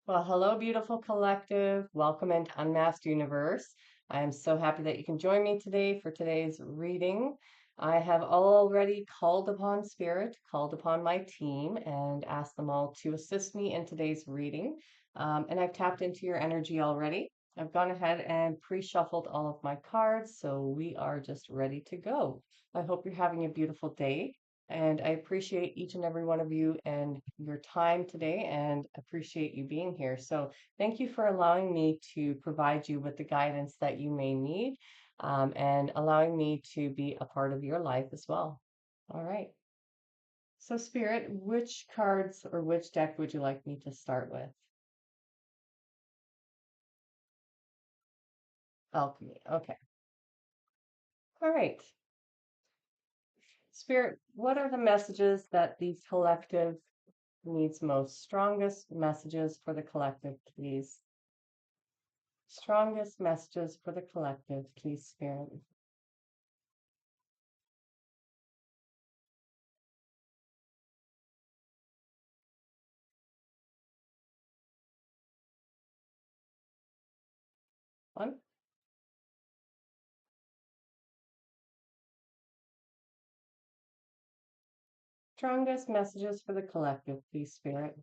Well, hello, beautiful collective. Welcome into Unmasked Universe. I am so happy that you can join me today for today's reading. I have already called upon Spirit, called upon my team, and asked them all to assist me in today's reading. And I've tapped into your energy already. I've gone ahead and pre-shuffled all of my cards, so we are just ready to go. I hope you're having a beautiful day. And I appreciate each and every one of you and your time today and appreciate you being here. So, thank you for allowing me to provide you with the guidance that you may need and allowing me to be a part of your life as well. All right. So, Spirit, which cards or which deck would you like me to start with? Alchemy. Okay. All right. Spirit, what are the messages that the collective needs most? Strongest messages for the collective, please. Strongest messages for the collective, please, Spirit. One. Strongest messages for the collective, please, Spirit.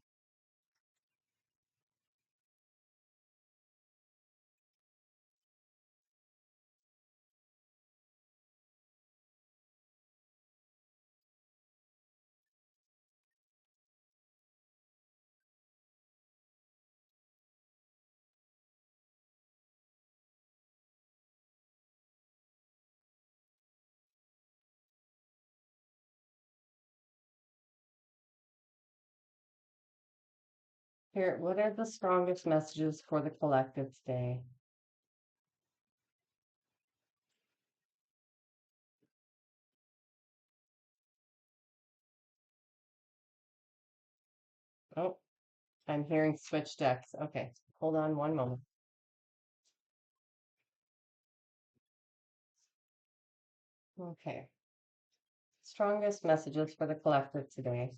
Spirit, what are the strongest messages for the collective today? Oh, I'm hearing switch decks. Okay, hold on one moment. Okay. Strongest messages for the collective today.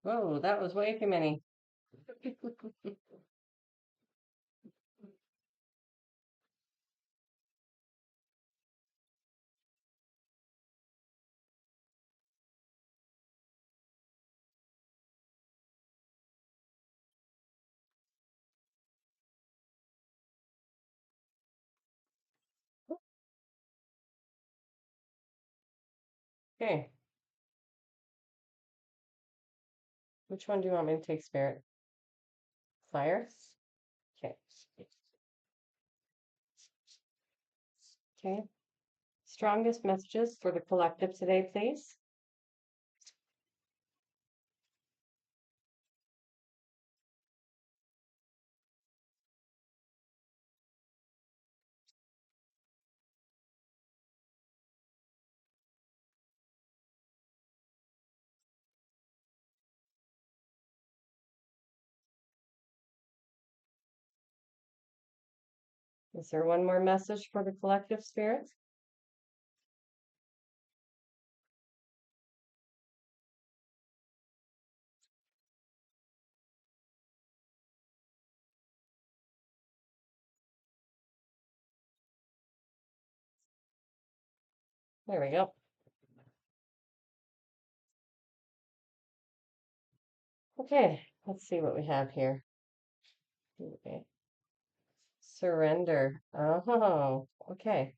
Whoa, that was way too many. Okay, which one do you want me to take, Spirit? Fire? Okay. Okay. Strongest messages for the collective today, please. Is there one more message for the collective, Spirit? There we go. Okay, let's see what we have here. Okay. Surrender. Oh, okay.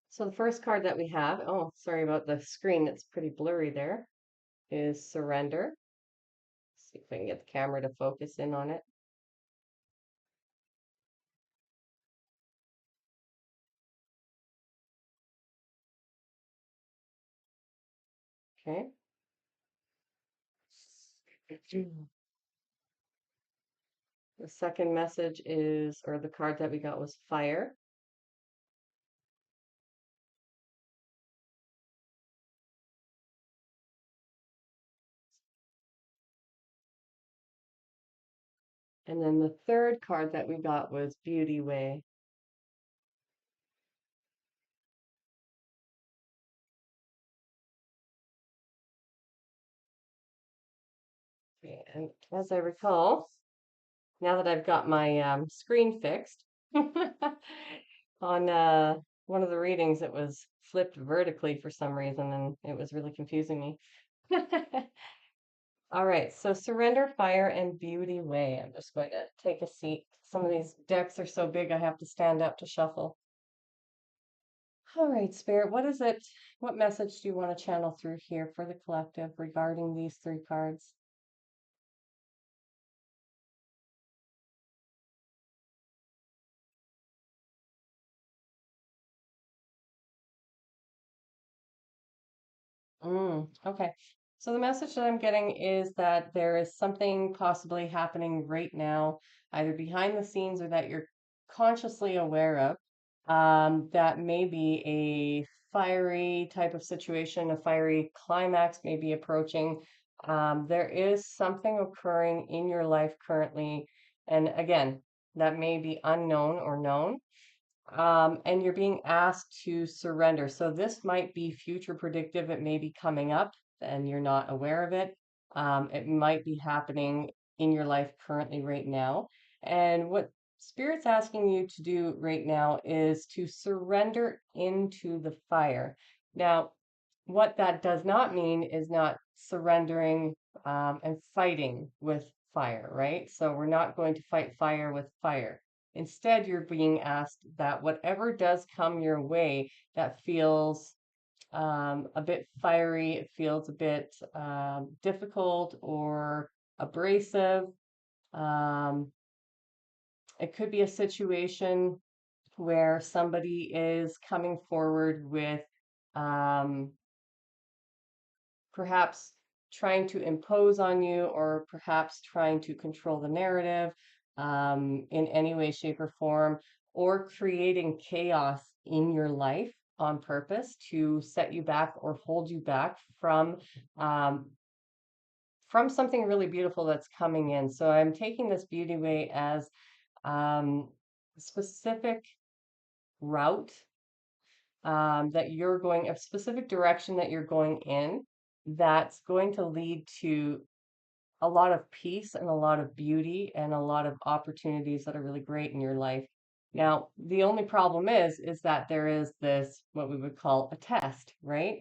So the first card that we have, oh, sorry about the screen, it's pretty blurry there, is Surrender. See if I can get the camera to focus in on it. Okay. The second message is, or the card that we got was Fire. And then the third card that we got was Beauty Way. Okay, and as I recall, now that I've got my screen fixed, on one of the readings, it was flipped vertically for some reason, and it was really confusing me. All right, so Surrender, Fire, and Beauty Way. I'm just going to take a seat. Some of these decks are so big, I have to stand up to shuffle. All right, Spirit, what is it? What message do you want to channel through here for the collective regarding these three cards? Okay. So the message that I'm getting is that there is something possibly happening right now, either behind the scenes or that you're consciously aware of, that may be a fiery type of situation, a fiery climax may be approaching. There is something occurring in your life currently, and again, that may be unknown or known, and you're being asked to surrender. So this might be future predictive. It may be coming up and you're not aware of it. It might be happening in your life currently right now. And what Spirit's asking you to do right now is to surrender into the fire. Now, what that does not mean is not surrendering and fighting with fire, right? So we're not going to fight fire with fire. Instead, you're being asked that whatever does come your way that feels a bit fiery, it feels a bit difficult or abrasive. Um, it could be a situation where somebody is coming forward with um, perhaps trying to impose on you or perhaps trying to control the narrative in any way, shape, or form, or creating chaos in your life on purpose to set you back or hold you back um, from something really beautiful that's coming in. So I'm taking this beauty way as a specific route that you're going, a specific direction that you're going in that's going to lead to a lot of peace and a lot of beauty and a lot of opportunities that are really great in your life. Now, the only problem is that there is this, what we would call a test, right?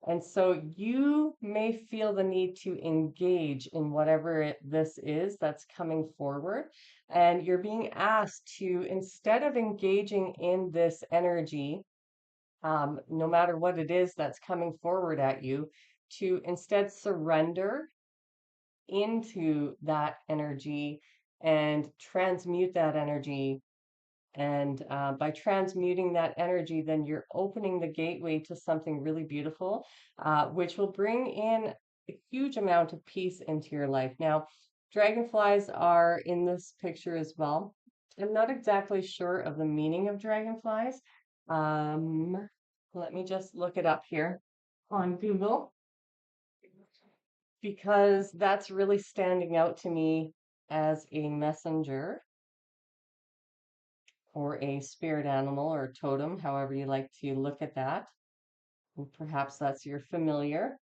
And so you may feel the need to engage in whatever this is that's coming forward. And you're being asked to, instead of engaging in this energy, no matter what it is that's coming forward at you, to instead surrender into that energy and transmute that energy. And by transmuting that energy, then you're opening the gateway to something really beautiful, which will bring in a huge amount of peace into your life. Now, dragonflies are in this picture as well. I'm not exactly sure of the meaning of dragonflies. Um, Let me just look it up here on Google because that's really standing out to me as a messenger or a spirit animal or totem, however you like to look at that. And perhaps that's your familiar.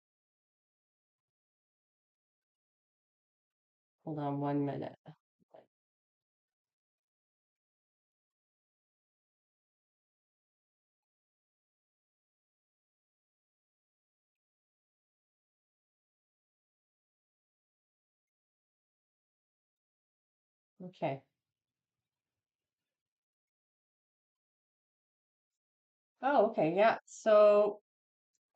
Hold on 1 minute. Okay. Oh, okay. Yeah. So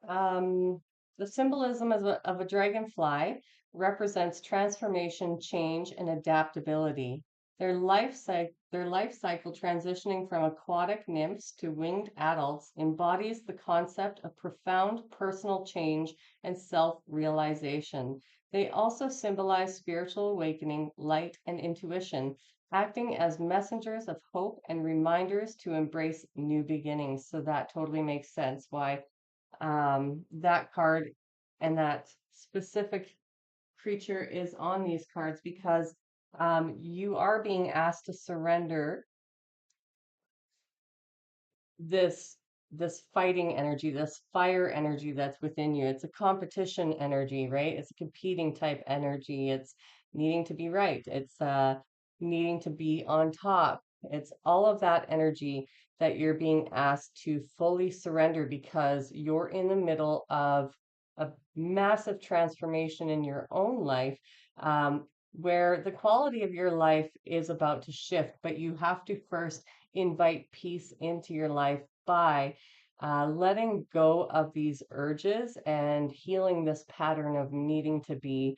Um, the symbolism of a dragonfly represents transformation, change, and adaptability. Their life cycle transitioning from aquatic nymphs to winged adults embodies the concept of profound personal change and self-realization. They also symbolize spiritual awakening, light, and intuition, acting as messengers of hope and reminders to embrace new beginnings. So that totally makes sense why that card and that specific creature is on these cards because You are being asked to surrender this this fighting energy, this fire energy that's within you. It's a competition energy, right? It's a competing type energy. It's needing to be right. It's needing to be on top. It's all of that energy that you're being asked to fully surrender because you're in the middle of a massive transformation in your own life, where the quality of your life is about to shift, but you have to first invite peace into your life by letting go of these urges and healing this pattern of needing to be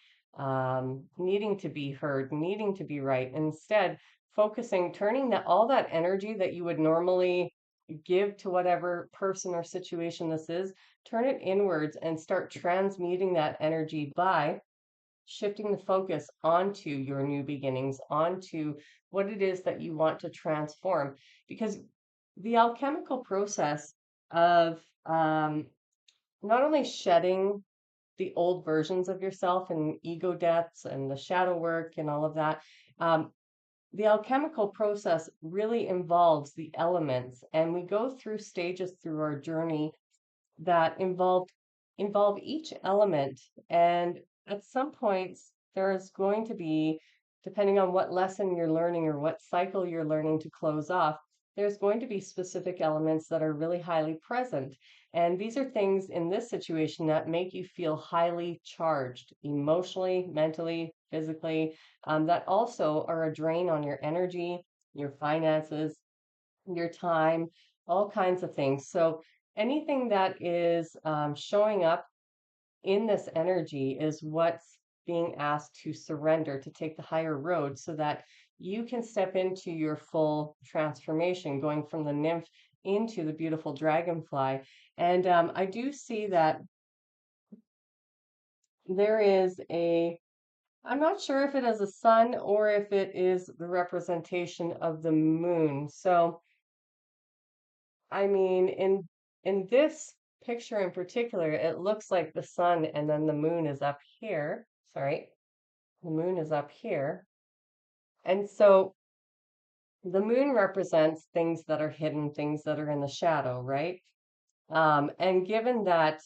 heard, needing to be right. Instead, focusing, turning that all that energy that you would normally give to whatever person or situation this is, turn it inwards and start transmuting that energy by shifting the focus onto your new beginnings, onto what it is that you want to transform. Because the alchemical process of not only shedding the old versions of yourself and ego deaths and the shadow work and all of that, um, the alchemical process really involves the elements, and we go through stages through our journey that involve each element. And at some points, there is going to be, depending on what lesson you're learning or what cycle you're learning to close off, there's going to be specific elements that are really highly present. And these are things in this situation that make you feel highly charged emotionally, mentally, physically, that also are a drain on your energy, your finances, your time, all kinds of things. So anything that is showing up in this energy is what's being asked to surrender, to take the higher road so that you can step into your full transformation, going from the nymph into the beautiful dragonfly. And I do see that there is I'm not sure if it is a sun or if it is the representation of the moon. So I mean, in this picture in particular, it looks like the sun and then the moon is up here. Sorry, the moon is up here. And so the moon represents things that are hidden, things that are in the shadow, right? And given that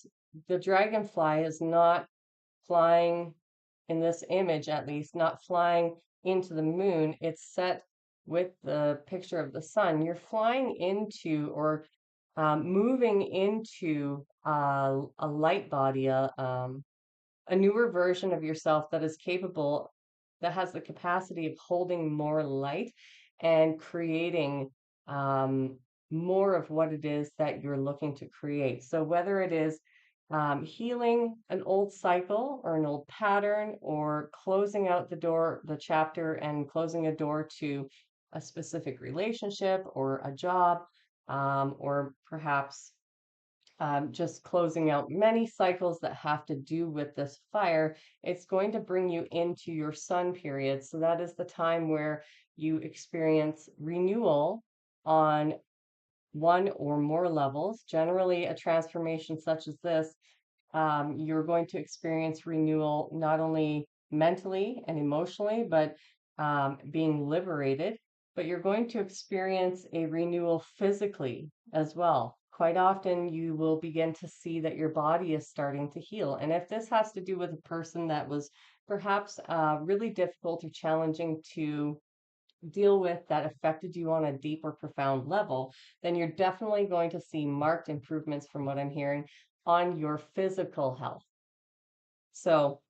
the dragonfly is not flying in this image, at least, not flying into the moon, it's set with the picture of the sun. You're flying into or moving into a light body, a newer version of yourself that is capable, that has the capacity of holding more light and creating um, more of what it is that you're looking to create. So, whether it is healing an old cycle or an old pattern, or closing out the door, the chapter, and closing a door to a specific relationship or a job, or perhaps just closing out many cycles that have to do with this fire, it's going to bring you into your sun period. So that is the time where you experience renewal on one or more levels. Generally, a transformation such as this, you're going to experience renewal not only mentally and emotionally, but being liberated, but you're going to experience a renewal physically as well. Quite often, you will begin to see that your body is starting to heal. And if this has to do with a person that was perhaps really difficult or challenging to deal with, that affected you on a deep or profound level, then you're definitely going to see marked improvements from what I'm hearing on your physical health. So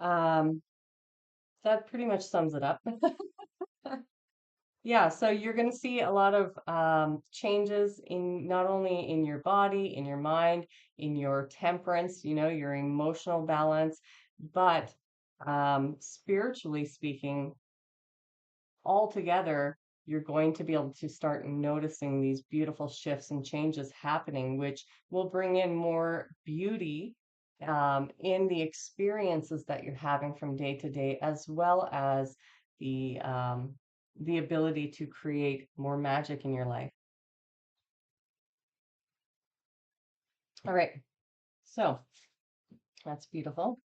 um, that pretty much sums it up. Yeah, so you're going to see a lot of changes in not only in your body, in your mind, in your temperance, your emotional balance, but spiritually speaking, altogether, you're going to be able to start noticing these beautiful shifts and changes happening, which will bring in more beauty in the experiences that you're having from day to day, as well as the ability to create more magic in your life. All right, so that's beautiful.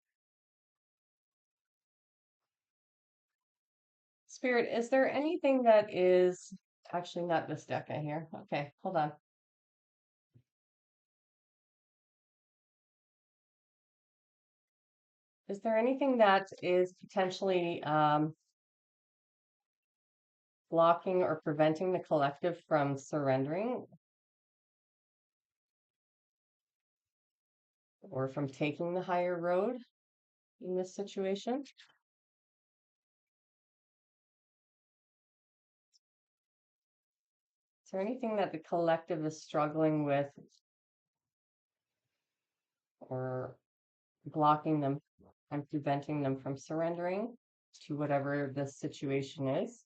Spirit, is there anything that is actually not this deck I hear? Okay, hold on. Is there anything that is potentially blocking or preventing the collective from surrendering or from taking the higher road in this situation? Is there anything that the collective is struggling with or blocking them and preventing them from surrendering to whatever this situation is?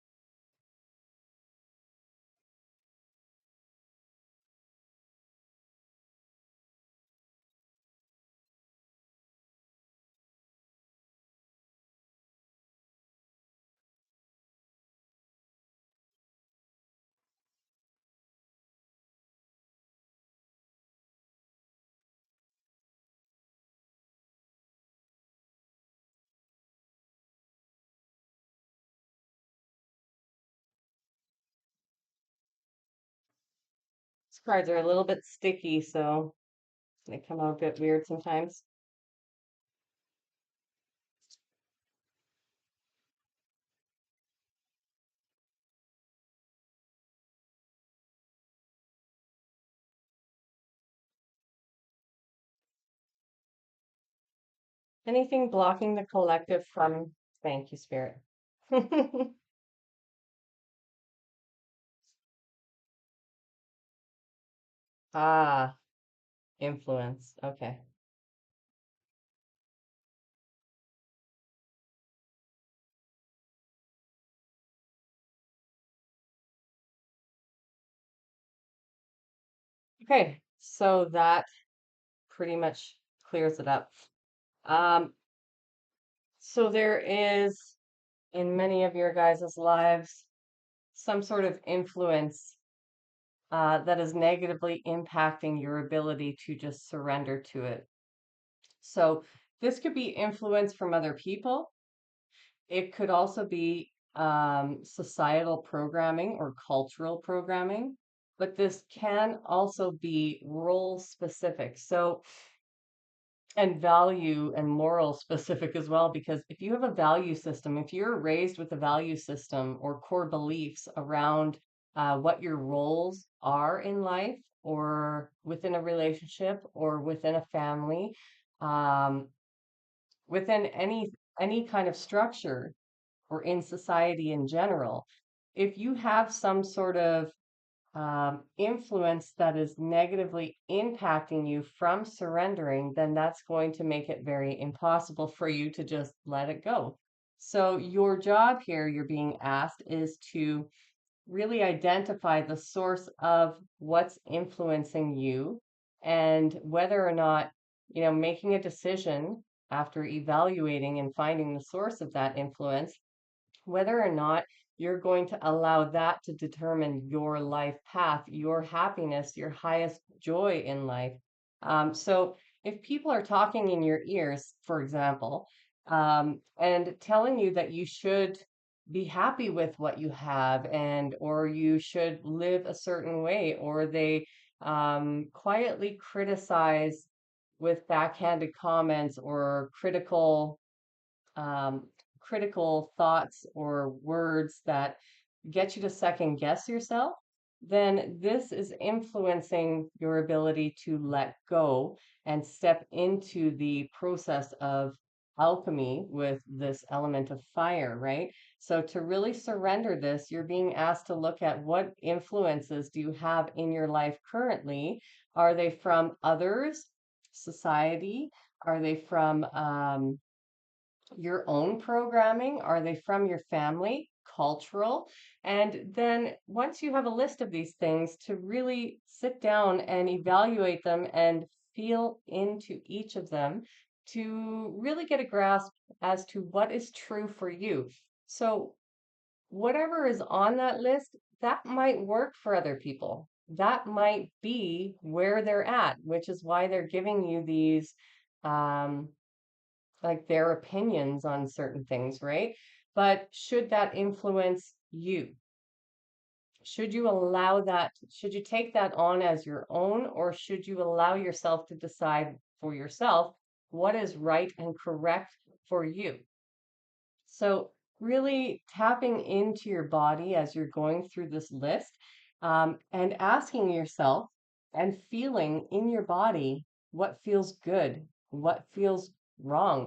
These cards are a little bit sticky, so they come out a bit weird sometimes. Anything blocking the collective from, thank you, Spirit. Ah, influence. Okay. Okay. So that pretty much clears it up. Um, so there is in many of your guys' lives some sort of influence that is negatively impacting your ability to just surrender to it. So this could be influence from other people. It could also be societal programming or cultural programming, but this can also be role specific. So, and value and moral specific as well, because if you have a value system, if you're raised with a value system or core beliefs around what your roles are in life or within a relationship or within a family, um, within any kind of structure or in society in general, if you have some sort of influence that is negatively impacting you from surrendering, then that's going to make it very impossible for you to just let it go. So, your job here, you're being asked, is to really identify the source of what's influencing you and whether or not, making a decision after evaluating and finding the source of that influence, whether or not you're going to allow that to determine your life path, your happiness, your highest joy in life. So if people are talking in your ears, for example, and telling you that you should be happy with what you have and or you should live a certain way, or they quietly criticize with backhanded comments or um, critical thoughts or words that get you to second guess yourself, then this is influencing your ability to let go and step into the process of alchemy with this element of fire, right? So to really surrender this, you're being asked to look at what influences do you have in your life currently? Are they from others, society? Are they from your own programming? Are they from your family, cultural? And then once you have a list of these things, to really sit down and evaluate them and feel into each of them to really get a grasp as to what is true for you. So, whatever is on that list, that might work for other people. That might be where they're at, which is why they're giving you these um, like their opinions on certain things, right? but should that influence you? Should you allow that? Should you take that on as your own, or should you allow yourself to decide for yourself what is right and correct for you? So, really tapping into your body as you're going through this list, and asking yourself and feeling in your body what feels good, what feels wrong.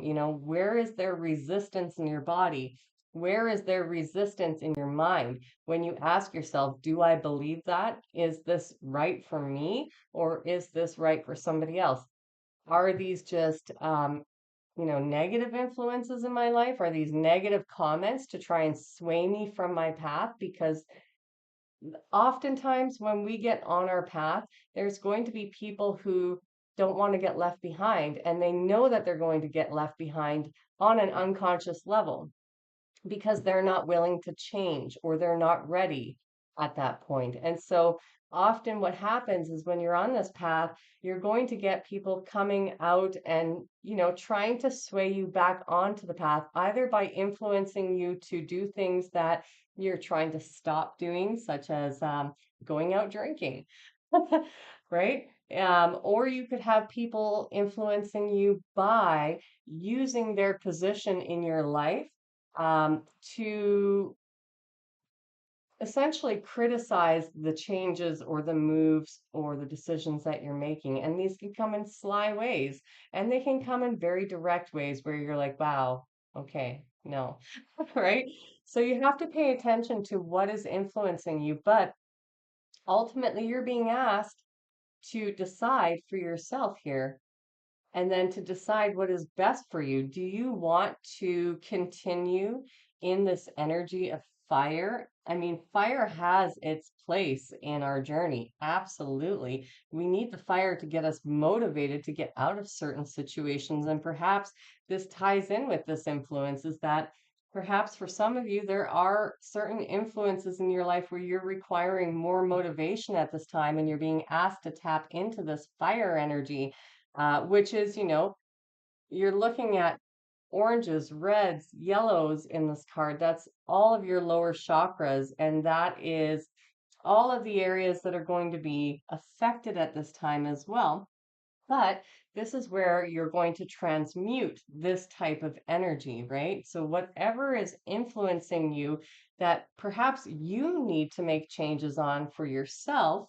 Where is there resistance in your body? Where is there resistance in your mind? When you ask yourself, do I believe that? Is this right for me? Or is this right for somebody else? Are these just negative influences in my life? Are these negative comments to try and sway me from my path? Because oftentimes when we get on our path, there's going to be people who don't want to get left behind, and they know that they're going to get left behind on an unconscious level because they're not willing to change or they're not ready at that point. And so often what happens is when you're on this path, you're going to get people coming out and, trying to sway you back onto the path, either by influencing you to do things that you're trying to stop doing, such as going out drinking, right? Or you could have people influencing you by using their position in your life to essentially criticize the changes or the moves or the decisions that you're making. And these can come in sly ways, and they can come in very direct ways where you're like, wow, okay, no, right? So you have to pay attention to what is influencing you, but ultimately you're being asked to decide for yourself here and then to decide what is best for you. Do you want to continue in this energy of fire? I mean, fire has its place in our journey. Absolutely. We need the fire to get us motivated to get out of certain situations. And perhaps this ties in with this influence is that perhaps for some of you, there are certain influences in your life where you're requiring more motivation at this time and you're being asked to tap into this fire energy, which is, you're looking at oranges, reds, yellows in this card. That's all of your lower chakras, and that is all of the areas that are going to be affected at this time as well. But this is where you're going to transmute this type of energy, right? So, whatever is influencing you that perhaps you need to make changes on for yourself,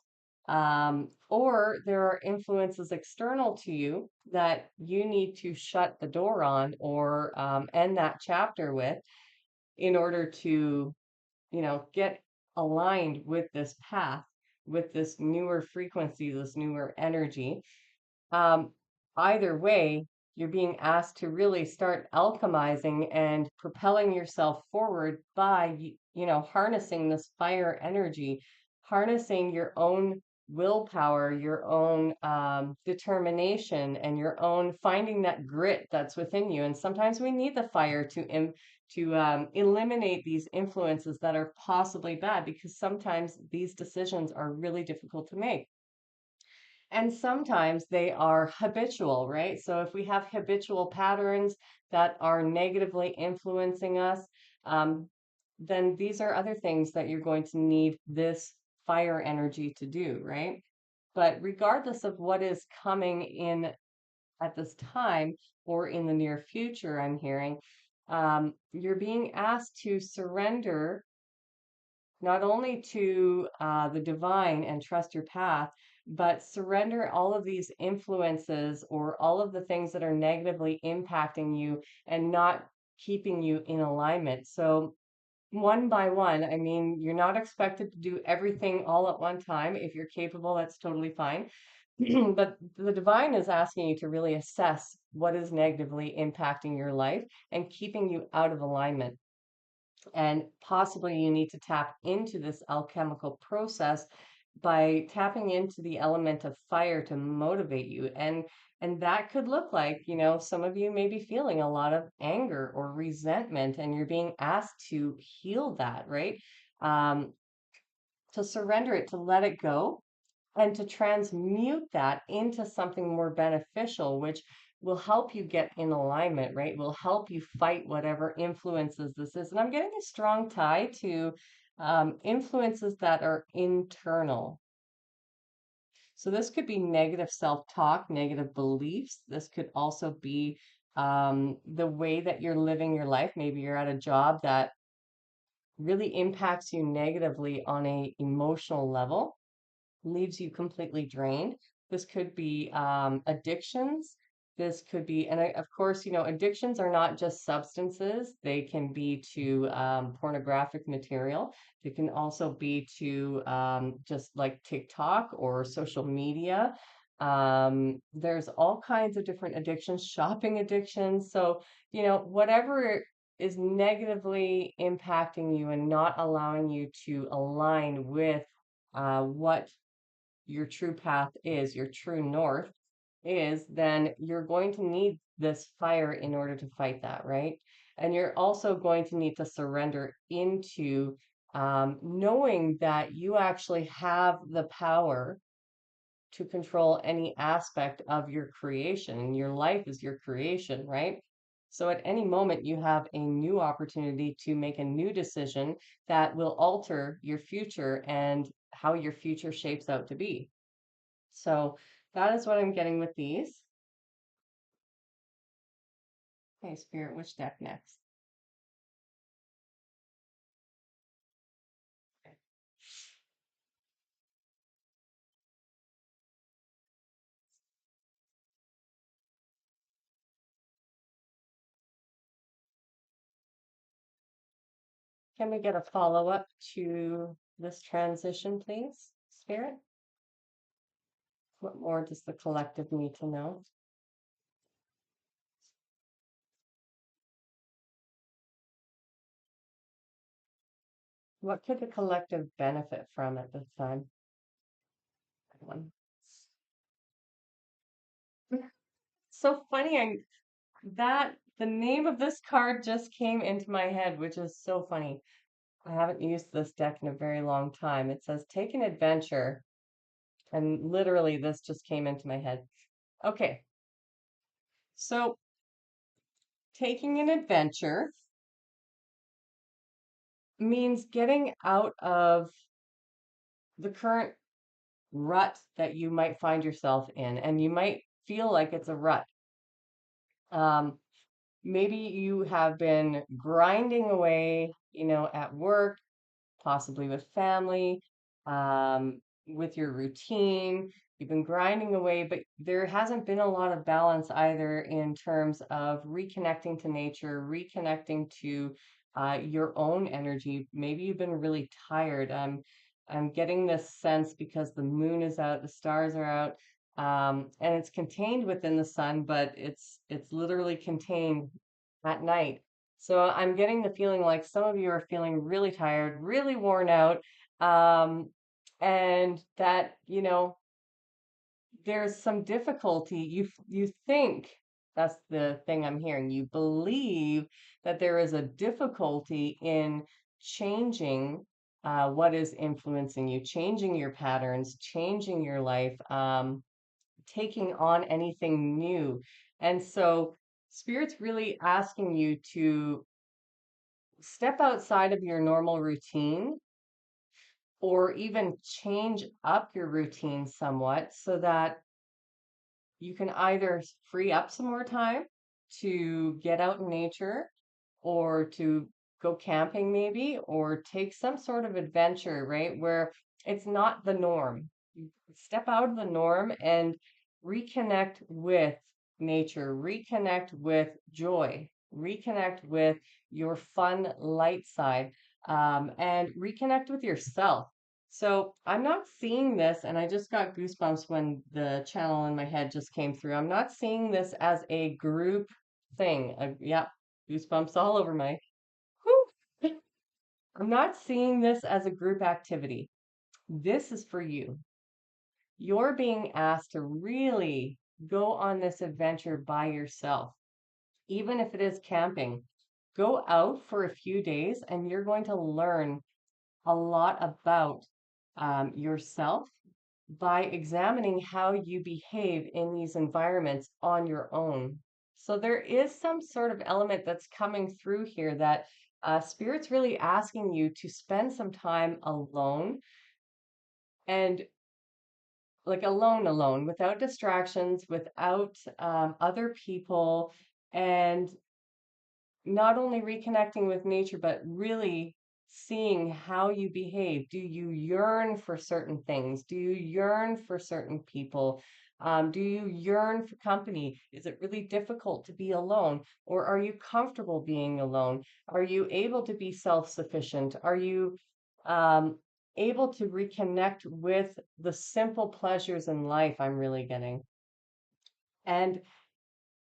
or there are influences external to you that you need to shut the door on or end that chapter with in order to, get aligned with this path, with this newer frequency, this newer energy. um, Either way, you're being asked to really start alchemizing and propelling yourself forward by, harnessing this fire energy, harnessing your own willpower, your own determination, and your own finding that grit that's within you. And sometimes we need the fire to eliminate these influences that are possibly bad, because sometimes these decisions are really difficult to make. And sometimes they are habitual, right? So if we have habitual patterns that are negatively influencing us, um, then these are other things that you're going to need this fire energy to do, right? But regardless of what is coming in at this time or in the near future, I'm hearing, you're being asked to surrender not only to the divine and trust your path, but surrender all of these influences or all of the things that are negatively impacting you and not keeping you in alignment. So, one by one, I mean, you're not expected to do everything all at one time. If you're capable, that's totally fine. But the divine is asking you to really assess what is negatively impacting your life and keeping you out of alignment. And possibly you need to tap into this alchemical process by tapping into the element of fire to motivate you. And that could look like, some of you may be feeling a lot of anger or resentment, and you're being asked to heal that, right? Um, to surrender it, to let it go, and to transmute that into something more beneficial, which will help you get in alignment, right? Will help you fight whatever influences this is. And I'm getting a strong tie to influences that are internal. So this could be negative self-talk, negative beliefs. This could also be the way that you're living your life. Maybe you're at a job that really impacts you negatively on a emotional level, leaves you completely drained. This could be addictions. This could be, and of course, addictions are not just substances. They can be to pornographic material. They can also be to just like TikTok or social media. There's all kinds of different addictions, shopping addictions. So, whatever is negatively impacting you and not allowing you to align with what your true path is, your true north is, then you're going to need this fire in order to fight that, right? And you're also going to need to surrender into knowing that you actually have the power to control any aspect of your creation. And your life is your creation, right? So at any moment, you have a new opportunity to make a new decision that will alter your future and how your future shapes out to be. So that is what I'm getting with these. Okay, Spirit, which deck next? Okay. Can we get a follow-up to this transition, please, Spirit? What more does the collective need to know? What could the collective benefit from at this time? One. So funny, that the name of this card just came into my head, which is so funny. I haven't used this deck in a very long time. It says take an adventure, and literally this just came into my head. Okay, so taking an adventure means getting out of the current rut that you might find yourself in, and you might feel like it's a rut. Um, Maybe you have been grinding away, at work, possibly with family, with your routine. You've been grinding away, but there hasn't been a lot of balance either in terms of reconnecting to nature, reconnecting to your own energy. Maybe you've been really tired. I'm getting this sense because the moon is out, the stars are out, and it's contained within the sun, but it's literally contained at night. So I'm getting the feeling like some of you are feeling really tired, really worn out, um, and that, there's some difficulty. You think that's the thing I'm hearing. You believe that there is a difficulty in changing what is influencing you, changing your patterns, changing your life, taking on anything new. And so Spirit's really asking you to step outside of your normal routine or even change up your routine somewhat so that you can either free up some more time to get out in nature or to go camping maybe or take some sort of adventure, right? Where it's not the norm. You step out of the norm and reconnect with nature, reconnect with joy, reconnect with your fun light side, and reconnect with yourself. So I'm not seeing this, and I just got goosebumps when the channel in my head just came through. I'm not seeing this as a group thing. Yeah, goosebumps all over my. Whew. I'm not seeing this as a group activity. This is for you. You're being asked to really go on this adventure by yourself, even if it is camping. Go out for a few days, and you're going to learn a lot about yourself, by examining how you behave in these environments on your own. So there is some sort of element that's coming through here that Spirit's really asking you to spend some time alone and like alone, without distractions, without other people, and not only reconnecting with nature, but really seeing how you behave. Do you yearn for certain things? Do you yearn for certain people? Do you yearn for company? Is it really difficult to be alone? Or are you comfortable being alone? Are you able to be self-sufficient? Are you um, able to reconnect with the simple pleasures in life? I'm really getting. And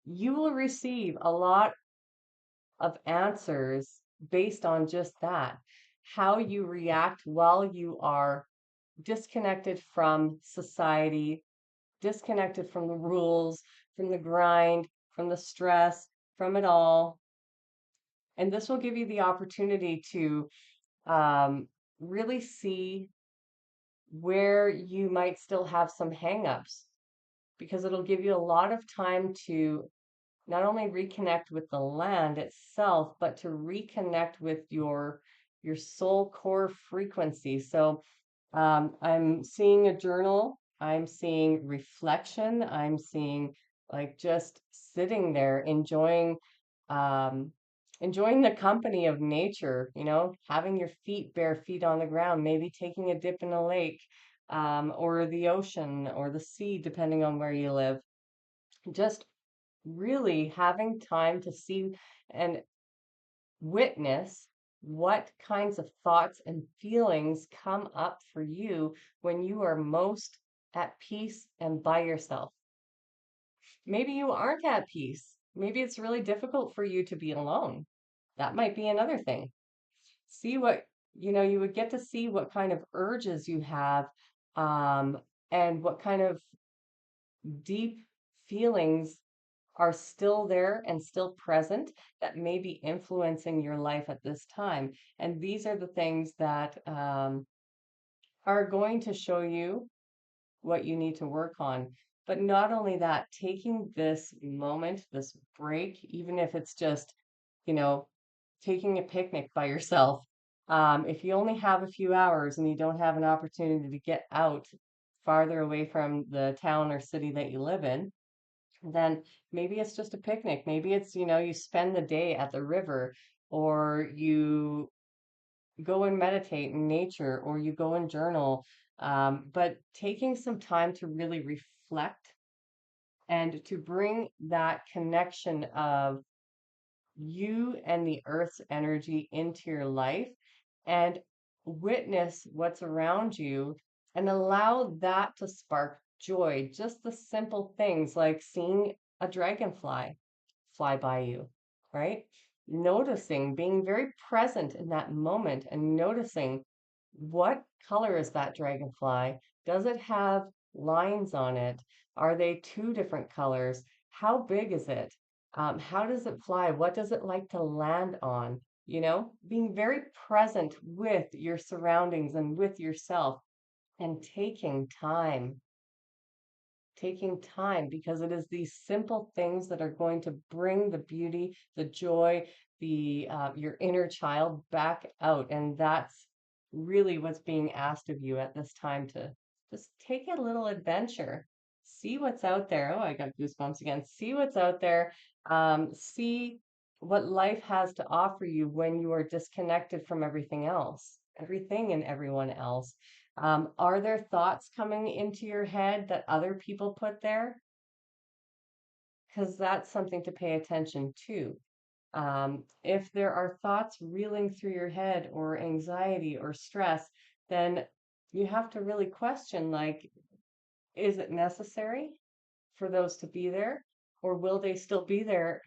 you will receive a lot of answers based on just that. How you react while you are disconnected from society, disconnected from the rules, from the grind, from the stress, from it all. And this will give you the opportunity to um, really see where you might still have some hangups because it'll give you a lot of time to not only reconnect with the land itself, but to reconnect with your soul core frequency. So I'm seeing a journal, I'm seeing reflection, I'm seeing like just sitting there um, enjoying the company of nature, having your feet, bare feet on the ground, maybe taking a dip in a lake, or the ocean or the sea, depending on where you live. Just really having time to see and witness what kinds of thoughts and feelings come up for you when you are most at peace and by yourself. Maybe you aren't at peace. Maybe it's really difficult for you to be alone. That might be another thing. See what, you would get to see what kind of urges you have, um, and what kind of deep feelings are still there and still present that may be influencing your life at this time. And these are the things that are going to show you what you need to work on. But not only that, taking this moment, this break, even if it's just, you know, taking a picnic by yourself. If you only have a few hours and you don't have an opportunity to get out farther away from the town or city that you live in, then maybe it's just a picnic. Maybe it's, you spend the day at the river, or you go and meditate in nature, or you go and journal. But taking some time to really reflect and to bring that connection of you and the earth's energy into your life and witness what's around you and allow that to spark joy. Just the simple things like seeing a dragonfly fly by you, right? Noticing, being very present in that moment and noticing what color is that dragonfly? Does it have lines on it? Are they two different colors? How big is it? How does it fly? What does it like to land on? Being very present with your surroundings and with yourself and taking time because it is these simple things that are going to bring the beauty, the joy, the your inner child back out, and that's really what's being asked of you at this time to just take a little adventure, see what's out there. Oh, I got goosebumps again. See what's out there. See what life has to offer you when you are disconnected from everything and everyone else. Are there thoughts coming into your head that other people put there? Because that's something to pay attention to. If there are thoughts reeling through your head or anxiety or stress, then you have to really question, like, is it necessary for those to be there? Or will they still be there?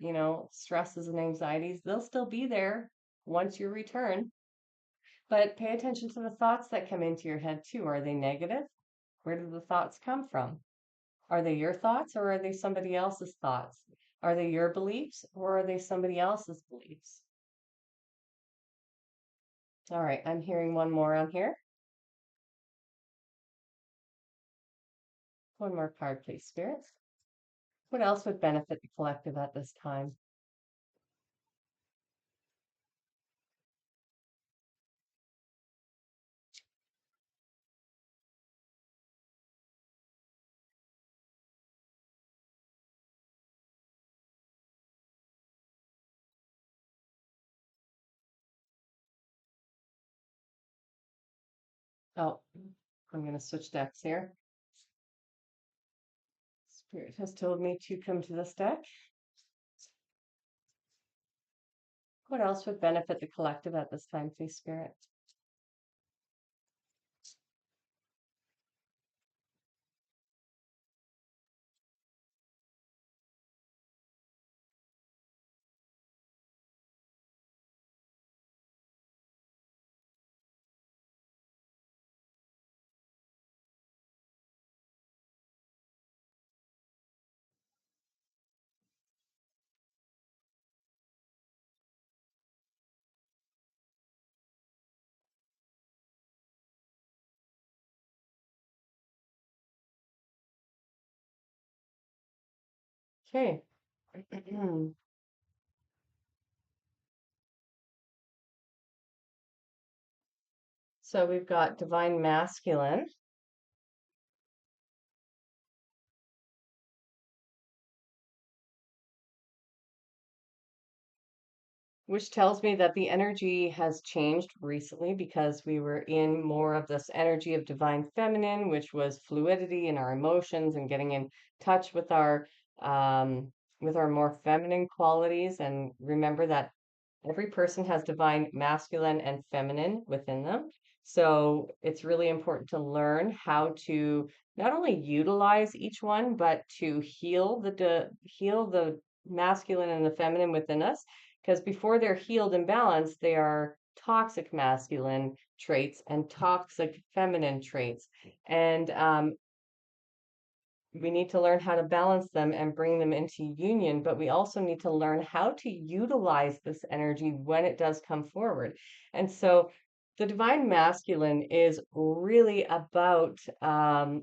Stresses and anxieties, they'll still be there once you return. But pay attention to the thoughts that come into your head too. Are they negative? Where do the thoughts come from? Are they your thoughts or are they somebody else's thoughts? Are they your beliefs or are they somebody else's beliefs? All right, I'm hearing one more on here. One more card, please, Spirit. What else would benefit the collective at this time? Oh, I'm going to switch decks here. Spirit has told me to come to this deck. What else would benefit the collective at this time, please, Spirit? Okay. So we've got divine masculine, which tells me that the energy has changed recently because we were in more of this energy of divine feminine, which was fluidity in our emotions and getting in touch um, with our more feminine qualities. And remember that every person has divine masculine and feminine within them. So it's really important to learn how to not only utilize each one, but to heal the masculine and the feminine within us. Because before they're healed and balanced, they are toxic masculine traits and toxic feminine traits. And we need to learn how to balance them and bring them into union, but we also need to learn how to utilize this energy when it does come forward. And so the divine masculine is really about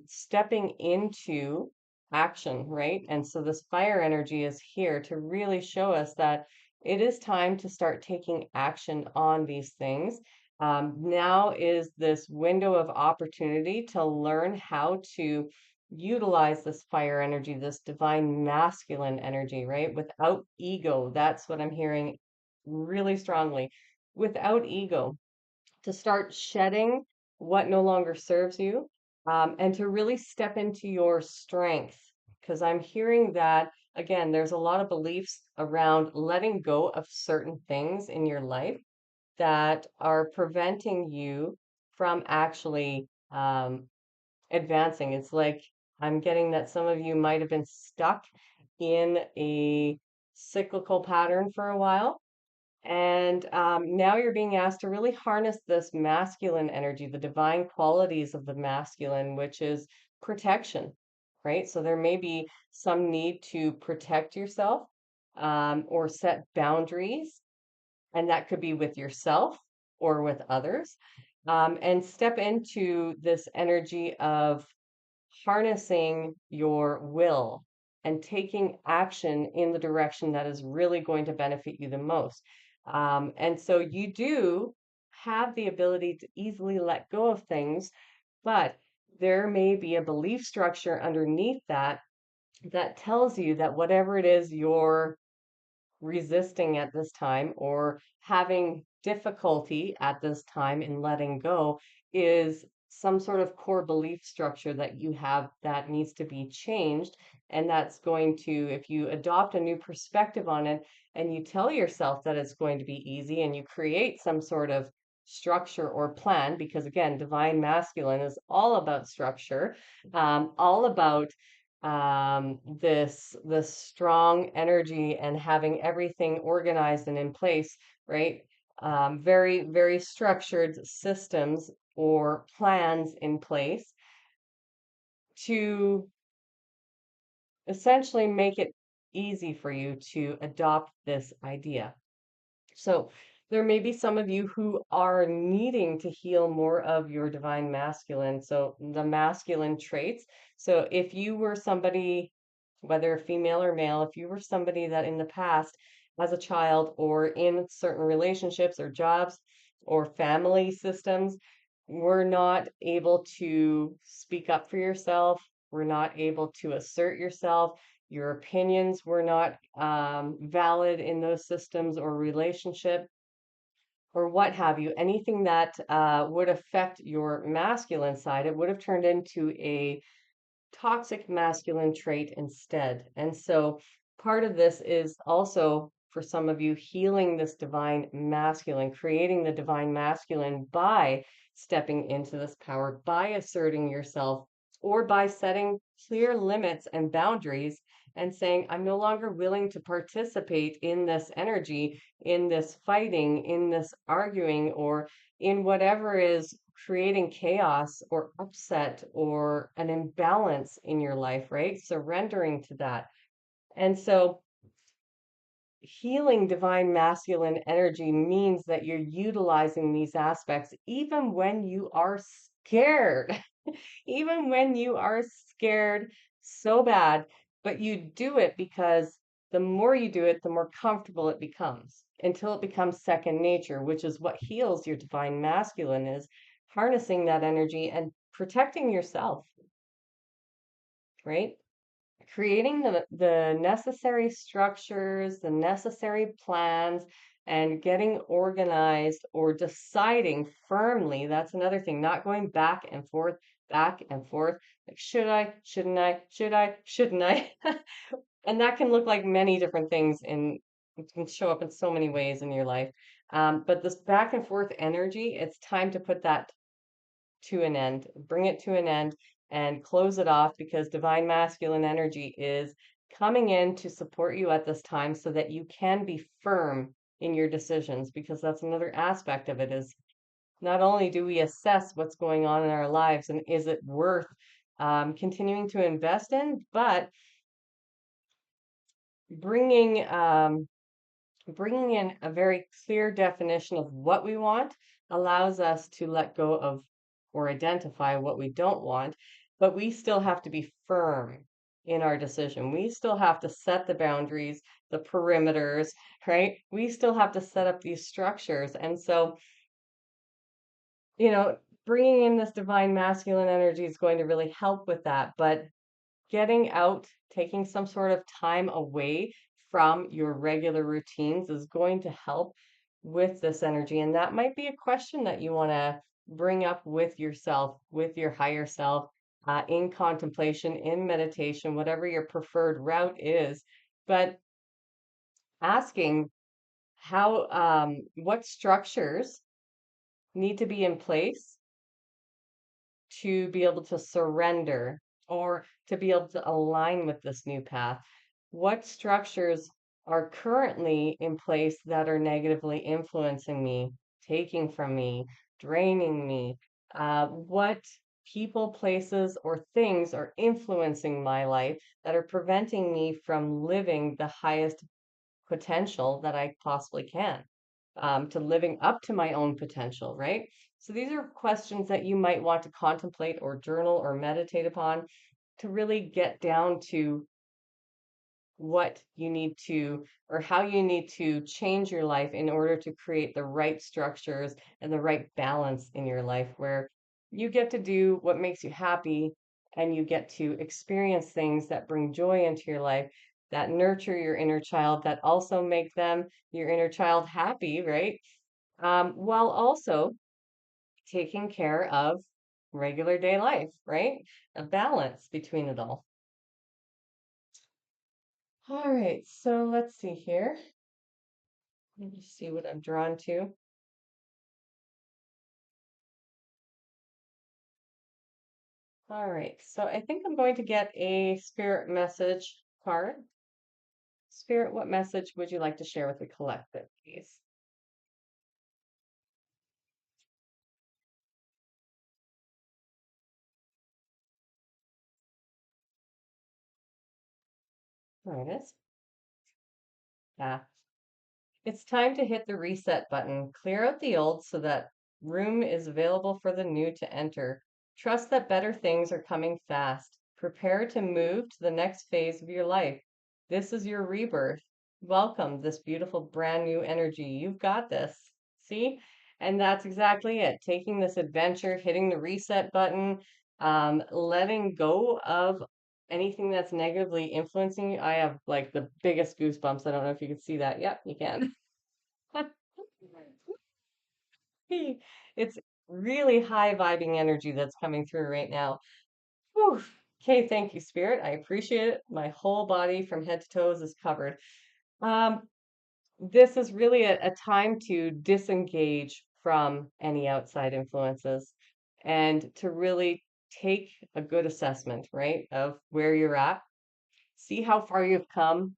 stepping into action, right? And so this fire energy is here to really show us that it is time to start taking action on these things. Now is this window of opportunity to learn how to utilize this fire energy, this divine masculine energy, right? Without ego. That's what I'm hearing really strongly. Without ego, to start shedding what no longer serves you, and to really step into your strength. Because I'm hearing that, again, there's a lot of beliefs around letting go of certain things in your life that are preventing you from actually advancing. It's like I'm getting that some of you might have been stuck in a cyclical pattern for a while. And now you're being asked to really harness this masculine energy, the divine qualities of the masculine, which is protection, right? So there may be some need to protect yourself or set boundaries, and that could be with yourself or with others. And step into this energy of harnessing your will and taking action in the direction that is really going to benefit you the most. And so you do have the ability to easily let go of things, but there may be a belief structure underneath that that tells you that whatever it is you're resisting at this time or having difficulty at this time in letting go is some sort of core belief structure that you have that needs to be changed. And that's going to, if you adopt a new perspective on it and you tell yourself that it's going to be easy and you create some sort of structure or plan, because again, divine masculine is all about structure, all about this strong energy and having everything organized and in place, right? Very, very structured systems or plans in place to essentially make it easy for you to adopt this idea. So There may be some of you who are needing to heal more of your divine masculine, so the masculine traits. So if you were somebody, whether female or male, if you were somebody that in the past, as a child or in certain relationships or jobs or family systems, were not able to speak up for yourself, were not able to assert yourself, your opinions were not valid in those systems or relationship or what have you, anything that would affect your masculine side, it would have turned into a toxic masculine trait instead. And so part of this is also for some of you healing this divine masculine, creating the divine masculine by stepping into this power, by asserting yourself, or by setting clear limits and boundaries and saying, I'm no longer willing to participate in this energy, in this fighting, in this arguing, or in whatever is creating chaos or upset or an imbalance in your life, right? Surrendering to that. And so healing divine masculine energy means that you're utilizing these aspects even when you are scared, even when you are scared so bad, but you do it because the more you do it, the more comfortable it becomes until it becomes second nature, which is what heals your divine masculine is harnessing that energy and protecting yourself, right? Creating the necessary structures, the necessary plans, and getting organized or deciding firmly. That's another thing, not going back and forth, back and forth. Like, should I, shouldn't I, should I, shouldn't I? And that can look like many different things and it can show up in so many ways in your life. But this back and forth energy, it's time to put that to an end, bring it to an end, and close it off because divine masculine energy is coming in to support you at this time so that you can be firm in your decisions because that's another aspect of it is not only do we assess what's going on in our lives and is it worth continuing to invest in, but bringing bringing in a very clear definition of what we want allows us to let go of or identify what we don't want, but we still have to be firm in our decision. We still have to set the boundaries, the perimeters, right? We still have to set up these structures. And so, you know, bringing in this divine masculine energy is going to really help with that. But getting out, taking some sort of time away from your regular routines is going to help with this energy. And that might be a question that you want to bring up with yourself, with your higher self, in contemplation, in meditation, whatever your preferred route is. But asking what structures need to be in place to be able to surrender or to be able to align with this new path? What structures are currently in place that are negatively influencing me, taking from me, draining me? What people, places, or things are influencing my life that are preventing me from living the highest potential that I possibly can, to living up to my own potential, right? So these are questions that you might want to contemplate or journal or meditate upon to really get down to what you need to or how you need to change your life in order to create the right structures and the right balance in your life where you get to do what makes you happy and you get to experience things that bring joy into your life that nurture your inner child that also make them your inner child happy, right? While also taking care of regular day life, right? A balance between it all. All right, so let's see here. Let me see what I'm drawn to. All right, so I think I'm going to get a spirit message card. Spirit, what message would you like to share with the collective, please? There it is. Yeah. It's time to hit the reset button. Clear out the old so that room is available for the new to enter. Trust that better things are coming fast. Prepare to move to the next phase of your life. This is your rebirth. Welcome this beautiful brand new energy. You've got this. See? And that's exactly it. Taking this adventure, hitting the reset button, letting go of anything that's negatively influencing you. I have like the biggest goosebumps. I don't know if you can see that. Yep, you can. It's really high vibing energy that's coming through right now. Whew. Okay, thank you, Spirit. I appreciate it. My whole body from head to toes is covered. Um, this is really a time to disengage from any outside influences and to really take a good assessment, right, of where you're at. See how far you've come,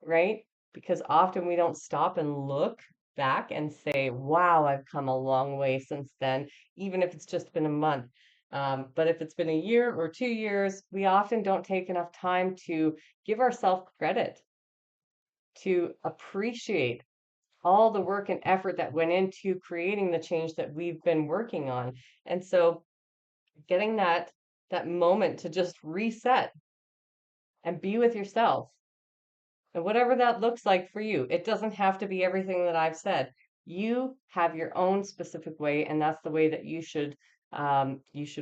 right? Because often we don't stop and look back and say, wow, I've come a long way since then, even if it's just been a month. But if it's been a year or 2 years, we often don't take enough time to give ourselves credit, to appreciate all the work and effort that went into creating the change that we've been working on. And so getting that moment to just reset and be with yourself. And whatever that looks like for you, it doesn't have to be everything that I've said. You have your own specific way, and that's the way that you should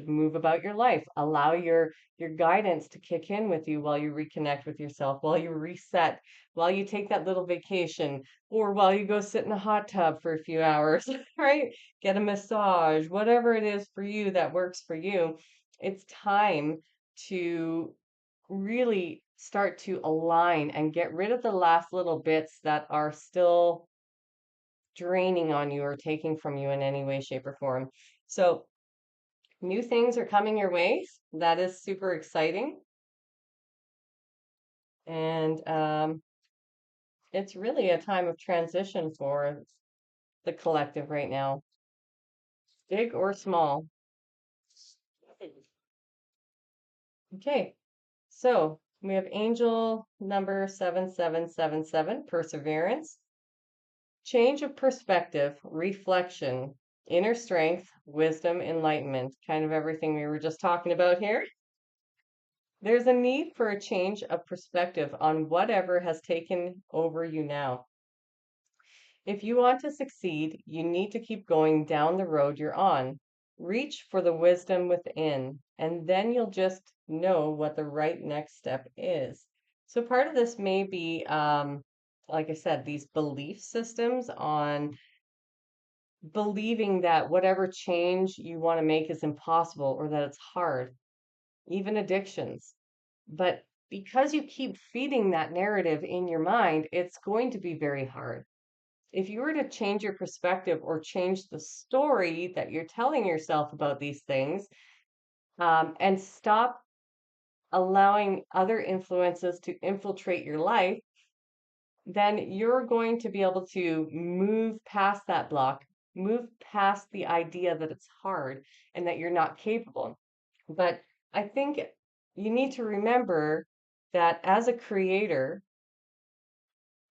move about your life. Allow your guidance to kick in with you while you reconnect with yourself, while you reset, while you take that little vacation, or while you go sit in a hot tub for a few hours, right? Get a massage, whatever it is for you that works for you. It's time to really start to align and get rid of the last little bits that are still draining on you or taking from you in any way, shape, or form. So, new things are coming your way. That is super exciting. And it's really a time of transition for the collective right now, big or small. Okay, so we have angel number 7777, perseverance. Change of perspective, reflection, inner strength, wisdom, enlightenment, kind of everything we were just talking about here. There's a need for a change of perspective on whatever has taken over you now. If you want to succeed, you need to keep going down the road you're on. Reach for the wisdom within, and then you'll just know what the right next step is. So part of this may be, like I said, these belief systems on believing that whatever change you want to make is impossible or that it's hard, even addictions. But because you keep feeding that narrative in your mind, it's going to be very hard. If you were to change your perspective or change the story that you're telling yourself about these things, and stop allowing other influences to infiltrate your life, then you're going to be able to move past that block, move past the idea that it's hard and that you're not capable. But I think you need to remember that as a creator,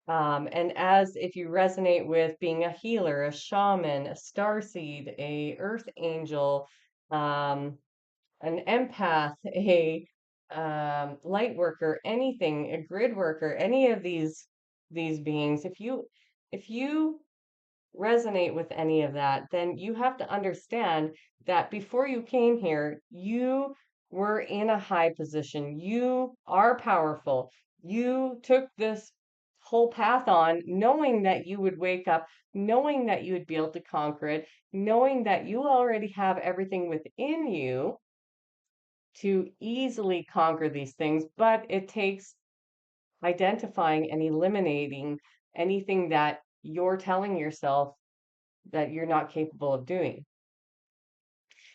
and as if you resonate with being a healer, a shaman, a starseed, a earth angel, um, an empath, a light worker, anything, a grid worker, any of these beings, if you resonate with any of that, then you have to understand that before you came here, you were in a high position. You are powerful. You took this whole path on knowing that you would wake up, knowing that you would be able to conquer it, knowing that you already have everything within you to easily conquer these things, but it takes identifying and eliminating anything that you're telling yourself that you're not capable of doing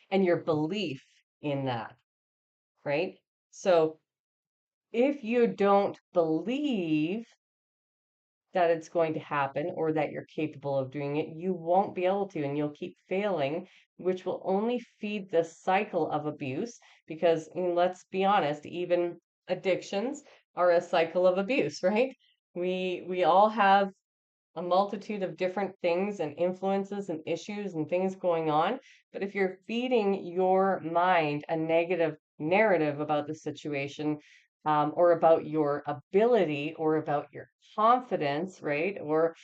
and your belief in that, right? So if you don't believe that it's going to happen or that you're capable of doing it, you won't be able to, and you'll keep failing, which will only feed the cycle of abuse. Because let's be honest, even addictions are a cycle of abuse, right? We all have a multitude of different things and influences and issues and things going on. But if you're feeding your mind a negative narrative about the situation, or about your ability or about your confidence, right? Or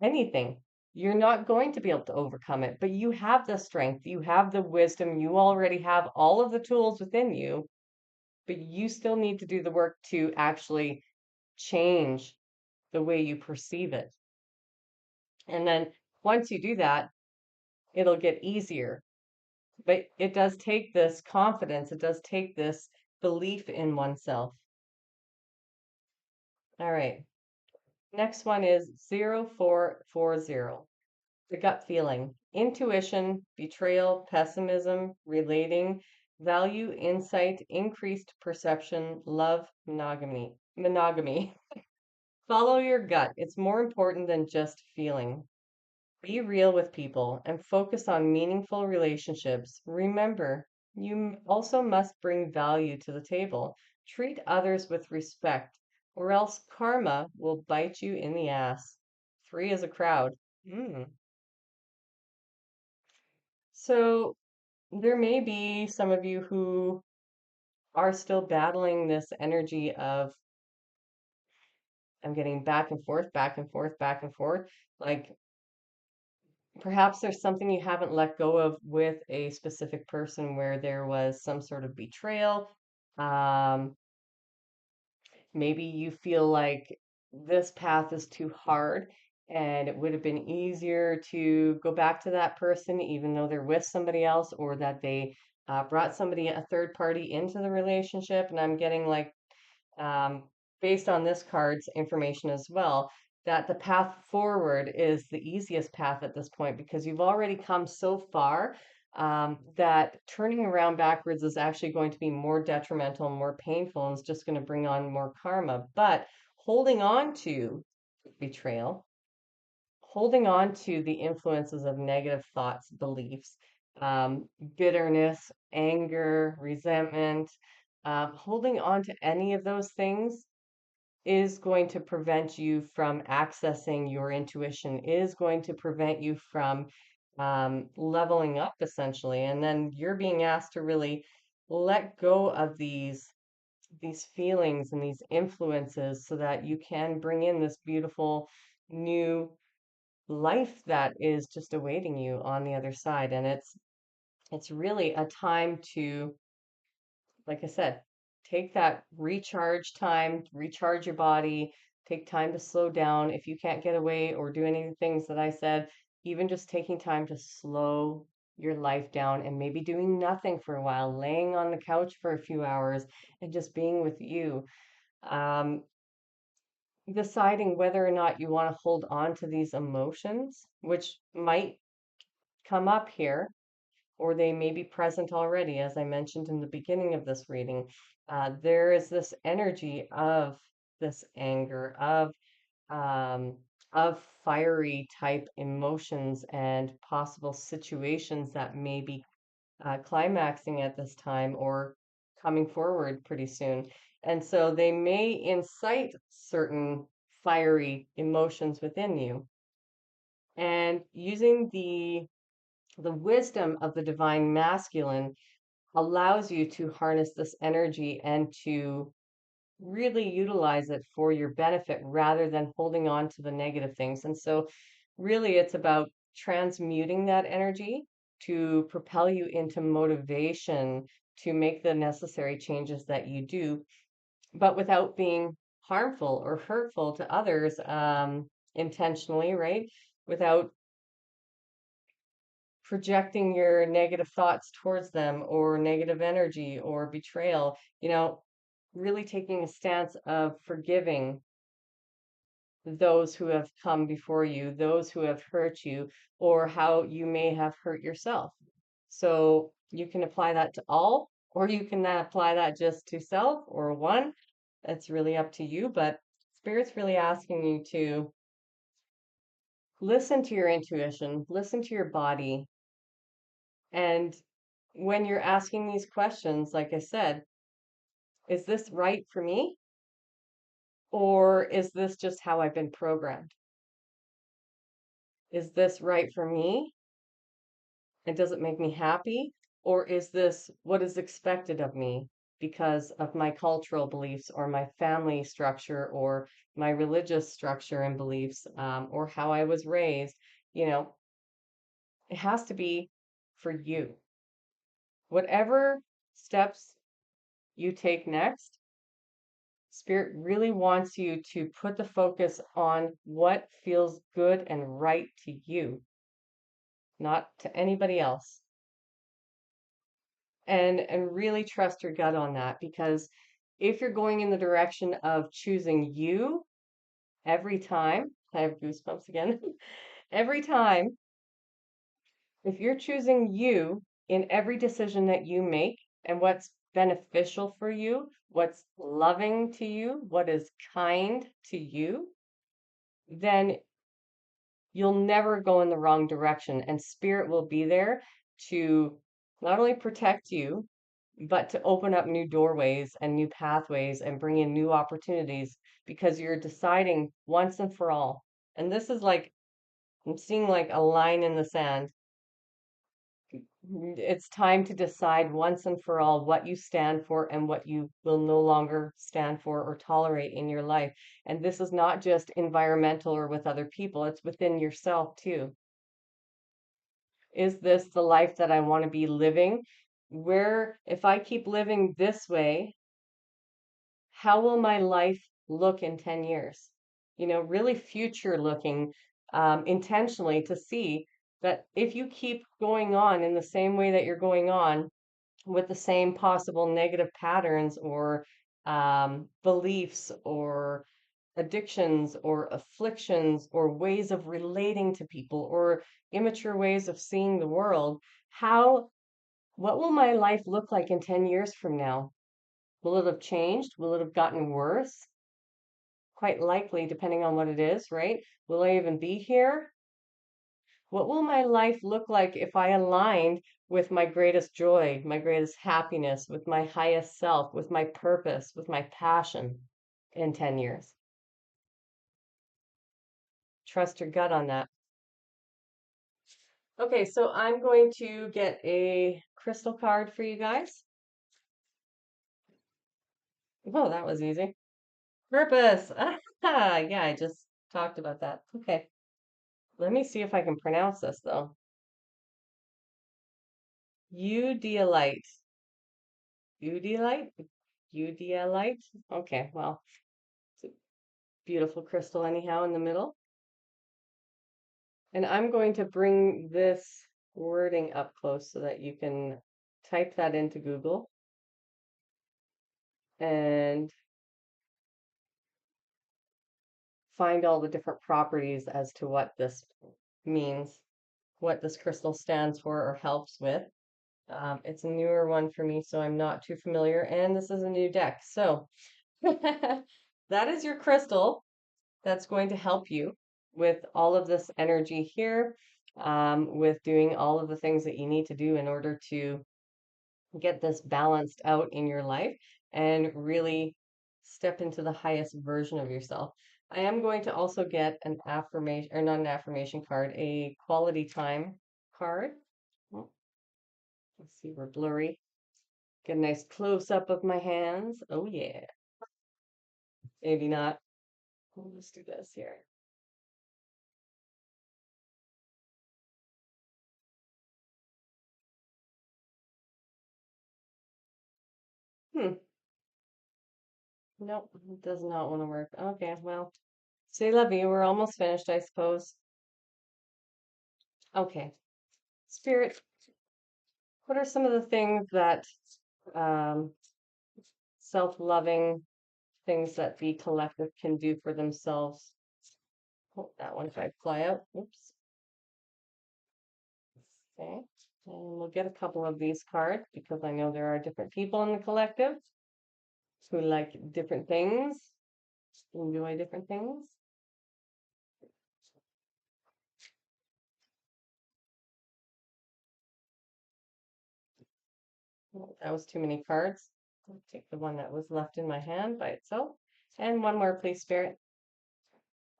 anything, you're not going to be able to overcome it. But you have the strength, you have the wisdom, you already have all of the tools within you, but you still need to do the work to actually change the way you perceive it. And then once you do that, it'll get easier. But it does take this confidence, it does take this belief in oneself. All right. Next one is 0440. The gut feeling, intuition, betrayal, pessimism, relating, value, insight, increased perception, love, monogamy. Monogamy. Follow your gut. It's more important than just feeling. Be real with people and focus on meaningful relationships. Remember, you also must bring value to the table. Treat others with respect, or else karma will bite you in the ass. Three as a crowd. Hmm. So there may be some of you who are still battling this energy of I'm getting back and forth, back and forth, back and forth. Like perhaps there's something you haven't let go of with a specific person where there was some sort of betrayal. Um, Maybe you feel like this path is too hard and it would have been easier to go back to that person, even though they're with somebody else, or that they brought somebody, a third party, into the relationship. And I'm getting like um, based on this card's information as well, that the path forward is the easiest path at this point because you've already come so far, that turning around backwards is actually going to be more detrimental, more painful, and it's just going to bring on more karma. But holding on to betrayal, holding on to the influences of negative thoughts, beliefs, bitterness, anger, resentment, holding on to any of those things is going to prevent you from accessing your intuition, is going to prevent you from leveling up essentially. And then you're being asked to really let go of these feelings and these influences so that you can bring in this beautiful new life that is just awaiting you on the other side. And it's really a time to, like I said, take that recharge time, recharge your body, take time to slow down. If you can't get away or do any of the things that I said, even just taking time to slow your life down and maybe doing nothing for a while, laying on the couch for a few hours and just being with you. Um, Deciding whether or not you want to hold on to these emotions, which might come up here or they may be present already, as I mentioned in the beginning of this reading. There is this energy of this anger, um, of fiery type emotions and possible situations that may be climaxing at this time or coming forward pretty soon. And so they may incite certain fiery emotions within you. And using the wisdom of the divine masculine allows you to harness this energy and to really utilize it for your benefit rather than holding on to the negative things. And so, really, it's about transmuting that energy to propel you into motivation to make the necessary changes that you do, but without being harmful or hurtful to others intentionally, right? Without projecting your negative thoughts towards them or negative energy or betrayal, really taking a stance of forgiving those who have come before you, those who have hurt you, or how you may have hurt yourself. So you can apply that to all, or you can apply that just to self or one. That's really up to you, but Spirit's really asking you to listen to your intuition, listen to your body, and when you're asking these questions, like I said, is this right for me? Or is this just how I've been programmed? Is this right for me? And does it make me happy? Or is this what is expected of me because of my cultural beliefs or my family structure or my religious structure and beliefs, or how I was raised? You know, it has to be for you. Whatever steps you take next, Spirit really wants you to put the focus on what feels good and right to you, not to anybody else. And really trust your gut on that, because if you're going in the direction of choosing you every time, I have goosebumps again. Every time, if you're choosing you in every decision that you make and what's beneficial for you, what's loving to you, what is kind to you, then you'll never go in the wrong direction. And Spirit will be there to not only protect you, but to open up new doorways and new pathways and bring in new opportunities because you're deciding once and for all. And this is like, I'm seeing like a line in the sand. It's time to decide once and for all what you stand for and what you will no longer stand for or tolerate in your life. And this is not just environmental or with other people, it's within yourself too. Is this the life that I want to be living? Where, if I keep living this way, how will my life look in 10 years? Really future looking, intentionally to see that if you keep going on in the same way that you're going on with the same possible negative patterns or beliefs or addictions or afflictions or ways of relating to people or immature ways of seeing the world, what will my life look like in 10 years from now? Will it have changed? Will it have gotten worse? Quite likely, depending on what it is, right? Will I even be here? What will my life look like if I aligned with my greatest joy, my greatest happiness, with my highest self, with my purpose, with my passion in 10 years? Trust your gut on that. Okay, so I'm going to get a crystal card for you guys. Oh, that was easy. Purpose. Ah, yeah, I just talked about that. Okay. Let me see if I can pronounce this though. Udilite. Udilite? Udilite? Okay, well, it's a beautiful crystal anyhow in the middle. And I'm going to bring this wording up close so that you can type that into Google and find all the different properties as to what this means, what this crystal stands for or helps with. It's a newer one for me, so I'm not too familiar, and this is a new deck. So that is your crystal that's going to help you with all of this energy here, with doing all of the things that you need to do in order to get this balanced out in your life and really step into the highest version of yourself. I am going to also get an affirmation, or not an affirmation card, a quality time card. Oh, let's see, we're blurry. Get a nice close up of my hands. Oh, yeah. Maybe not. Let's do this here. Hmm. Nope, it does not want to work. Okay, well, c'est la vie. We're almost finished, I suppose. Okay. Spirit, what are some of the things that um, self-loving things that the collective can do for themselves? Oh, that one tried to fly out. Oops. Okay. And we'll get a couple of these cards because I know there are different people in the collective who like different things, enjoy different things. Oh, that was too many cards. I'll take the one that was left in my hand by itself. And one more, please, Spirit.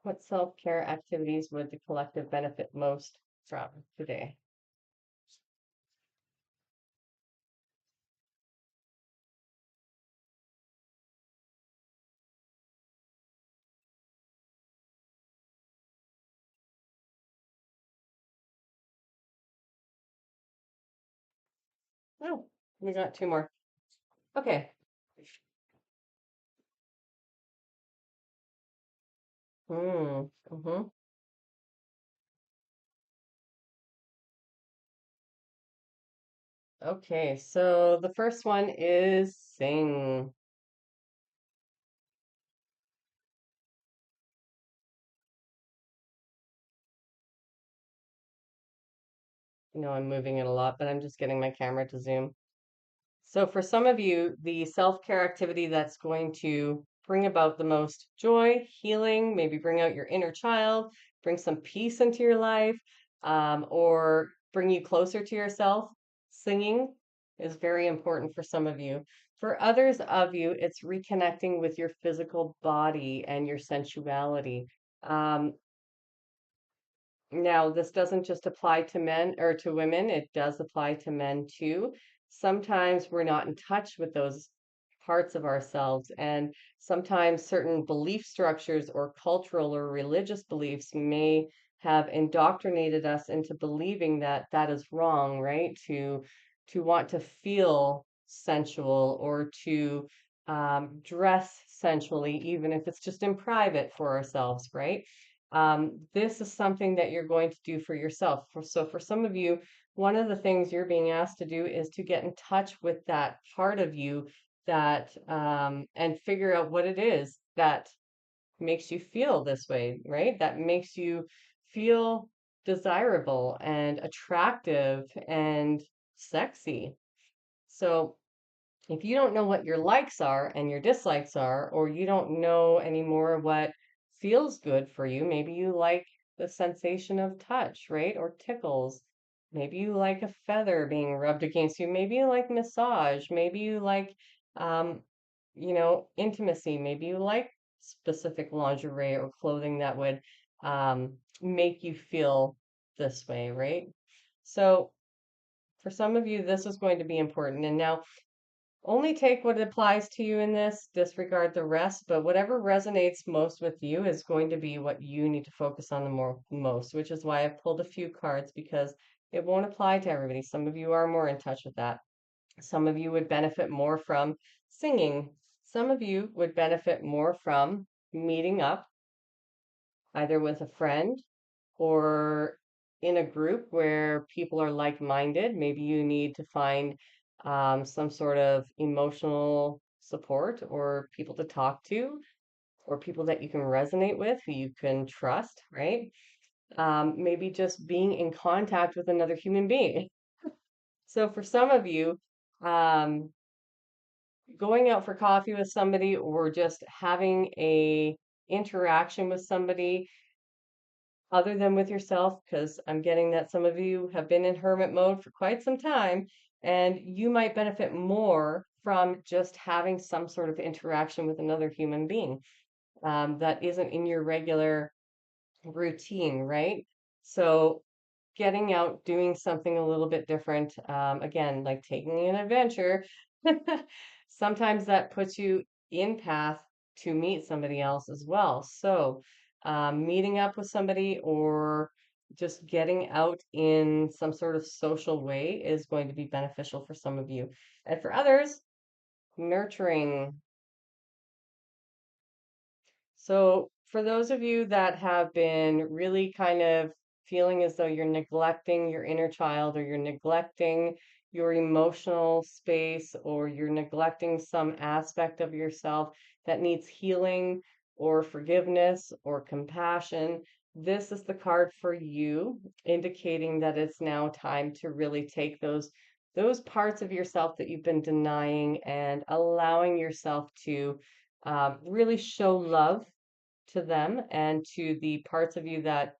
What self-care activities would the collective benefit most from today? Oh, we got two more. Okay. Mm-hmm. Okay, so the first one is sing. You know, I'm moving it a lot, but I'm just getting my camera to zoom. So for some of you, the self-care activity that's going to bring about the most joy, healing, maybe bring out your inner child, bring some peace into your life, or bring you closer to yourself, singing is very important for some of you. For others of you, it's reconnecting with your physical body and your sensuality. Um, Now, this doesn't just apply to men or to women, it does apply to men too. Sometimes we're not in touch with those parts of ourselves, and sometimes certain belief structures or cultural or religious beliefs may have indoctrinated us into believing that that is wrong, right? To want to feel sensual or to dress sensually, even if it's just in private for ourselves, right? This is something that you're going to do for yourself. So for some of you, one of the things you're being asked to do is to get in touch with that part of you that and figure out what it is that makes you feel this way, right? That makes you feel desirable and attractive and sexy. So if you don't know what your likes are and your dislikes are, or you don't know anymore what feels good for you, maybe you like the sensation of touch, right? Or tickles. Maybe you like a feather being rubbed against you. Maybe you like massage. Maybe you like, um, intimacy. Maybe you like specific lingerie or clothing that would make you feel this way, right? So for some of you, this is going to be important. And now, only take what applies to you in this, disregard the rest, but whatever resonates most with you is going to be what you need to focus on the most, which is why I pulled a few cards because it won't apply to everybody. Some of you are more in touch with that. Some of you would benefit more from singing. Some of you would benefit more from meeting up either with a friend or in a group where people are like-minded. Maybe you need to find some sort of emotional support or people to talk to or people that you can resonate with, who you can trust, right? Maybe just being in contact with another human being. So for some of you, um, going out for coffee with somebody or just having a interaction with somebody other than with yourself, because I'm getting that some of you have been in hermit mode for quite some time, and you might benefit more from just having some sort of interaction with another human being that isn't in your regular routine, right? So getting out, doing something a little bit different, again, like taking an adventure, sometimes that puts you in path to meet somebody else as well. So meeting up with somebody or just getting out in some sort of social way is going to be beneficial for some of you. And for others, nurturing. So, for those of you that have been really kind of feeling as though you're neglecting your inner child or you're neglecting your emotional space or you're neglecting some aspect of yourself that needs healing or forgiveness or compassion, this is the card for you, indicating that it's now time to really take those parts of yourself that you've been denying and allowing yourself to really show love to them and to the parts of you that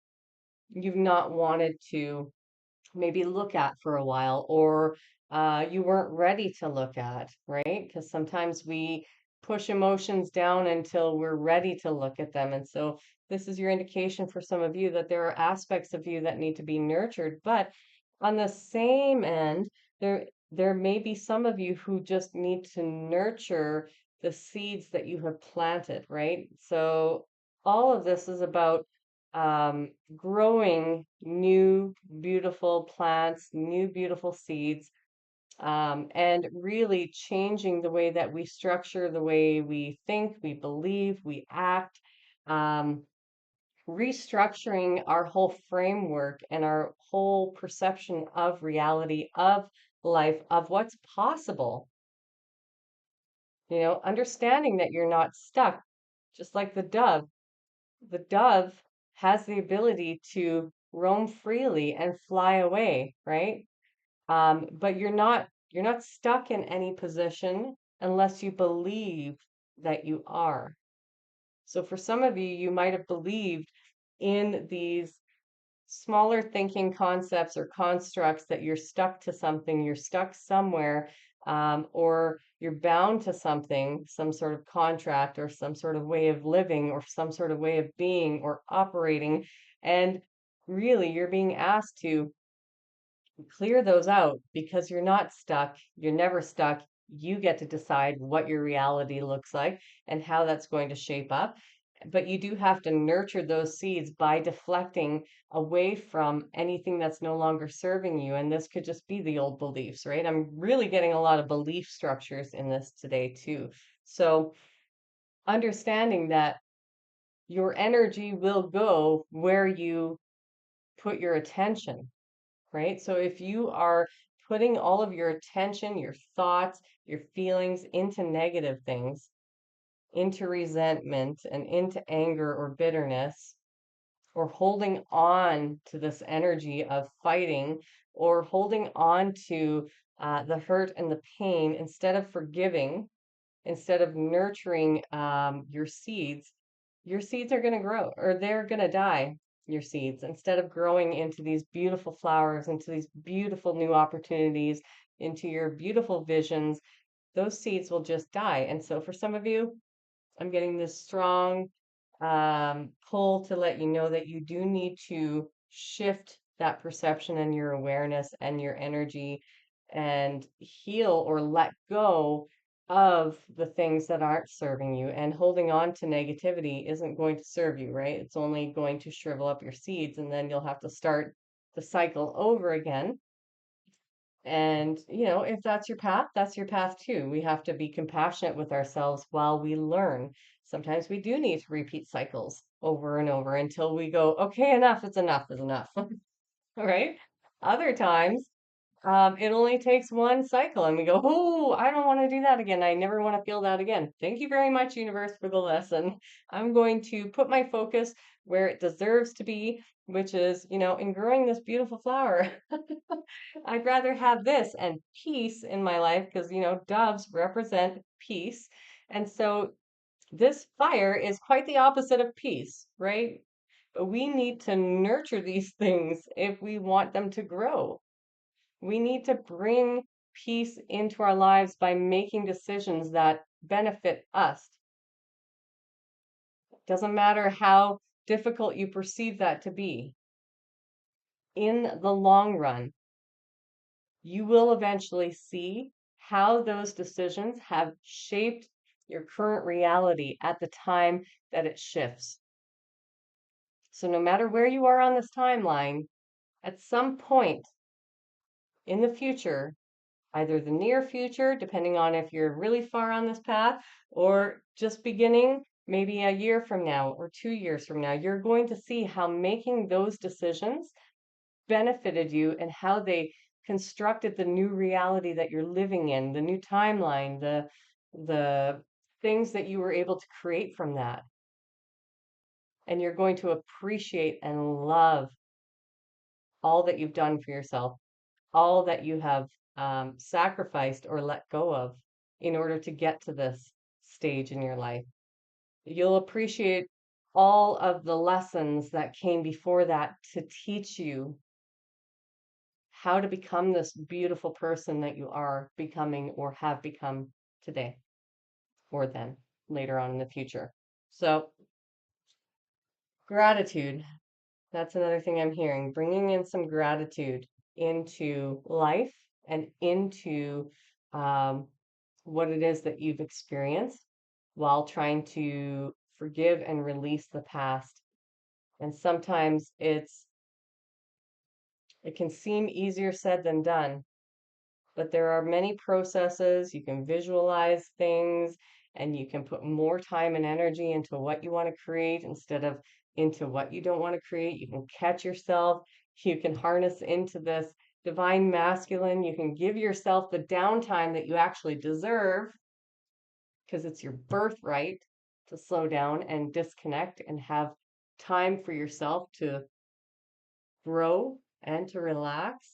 you've not wanted to maybe look at for a while or you weren't ready to look at, right? Because sometimes we push emotions down until we're ready to look at them. And so this is your indication for some of you that there are aspects of you that need to be nurtured. But on the same end, there may be some of you who just need to nurture the seeds that you have planted, right? So all of this is about growing new, beautiful plants, new, beautiful seeds, and really changing the way that we structure, the way we think, we believe, we act, um, restructuring our whole framework and our whole perception of reality, of life, of what's possible. Understanding that you're not stuck, just like the dove. The dove has the ability to roam freely and fly away, right? But you're not stuck in any position unless you believe that you are. So for some of you, you might have believed in these smaller thinking concepts or constructs that you're stuck to something, you're stuck somewhere, or you're bound to something, some sort of contract or some sort of way of living or some sort of way of being or operating. And really, you're being asked to clear those out because you're not stuck. You're never stuck. You get to decide what your reality looks like and how that's going to shape up. But you do have to nurture those seeds by deflecting away from anything that's no longer serving you. And this could just be the old beliefs, right? I'm really getting a lot of belief structures in this today, too. So understanding that your energy will go where you put your attention, right? So if you are putting all of your attention, your thoughts, your feelings into negative things, into resentment and into anger or bitterness, or holding on to this energy of fighting, or holding on to the hurt and the pain instead of forgiving, instead of nurturing your seeds are going to grow or they're going to die. Your seeds, instead of growing into these beautiful flowers, into these beautiful new opportunities, into your beautiful visions, those seeds will just die. And so for some of you, I'm getting this strong pull to let you know that you do need to shift that perception and your awareness and your energy and heal or let go of the things that aren't serving you. And holding on to negativity isn't going to serve you, right? It's only going to shrivel up your seeds, and then you'll have to start the cycle over again. And, if that's your path too. We have to be compassionate with ourselves while we learn. Sometimes we do need to repeat cycles over and over until we go, okay, enough is enough is enough. All right. Other times, it only takes one cycle and we go, oh, I don't want to do that again. I never want to feel that again. Thank you very much, universe, for the lesson. I'm going to put my focus where it deserves to be, which is, in growing this beautiful flower. I'd rather have this and peace in my life because, doves represent peace. And so this fire is quite the opposite of peace, right? But we need to nurture these things if we want them to grow. We need to bring peace into our lives by making decisions that benefit us. Doesn't matter how difficult you perceive that to be. In the long run, you will eventually see how those decisions have shaped your current reality at the time that it shifts. So no matter where you are on this timeline, at some point in the future, either the near future, depending on if you're really far on this path, or just beginning maybe a year from now or 2 years from now, you're going to see how making those decisions benefited you and how they constructed the new reality that you're living in, the new timeline, the things that you were able to create from that. And you're going to appreciate and love all that you've done for yourself, all that you have sacrificed or let go of in order to get to this stage in your life. You'll appreciate all of the lessons that came before that to teach you how to become this beautiful person that you are becoming or have become today or then later on in the future. So Gratitude. That's another thing I'm hearing. Bringing in some gratitude into life and into um, what it is that you've experienced while trying to forgive and release the past. And sometimes it can seem easier said than done, but there are many processes. You can visualize things and you can put more time and energy into what you want to create instead of into what you don't want to create. You can catch yourself. You can harness into this divine masculine. You can give yourself the downtime that you actually deserve because it's your birthright to slow down and disconnect and have time for yourself to grow and to relax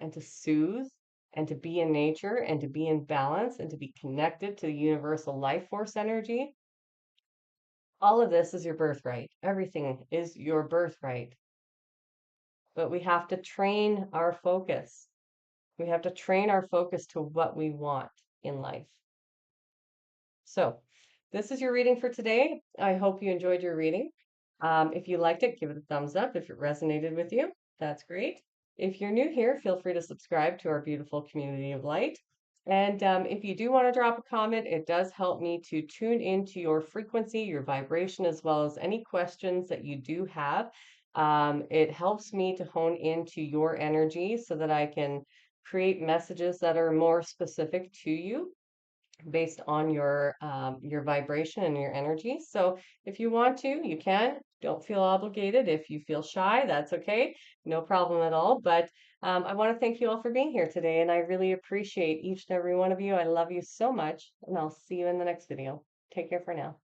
and to soothe and to be in nature and to be in balance and to be connected to the universal life force energy. All of this is your birthright. Everything is your birthright. But we have to train our focus. We have to train our focus to what we want in life. So, this is your reading for today. I hope you enjoyed your reading. If you liked it, give it a thumbs up. If it resonated with you, that's great. If you're new here, feel free to subscribe to our beautiful community of light. And if you do want to drop a comment, it does help me to tune into your frequency, your vibration, as well as any questions that you do have. It helps me to hone into your energy so that I can create messages that are more specific to you based on your vibration and your energy. So if you want to, you can. Don't feel obligated. If you feel shy, that's okay. No problem at all. But I want to thank you all for being here today, and I really appreciate each and every one of you. I love you so much, and I'll see you in the next video. Take care for now.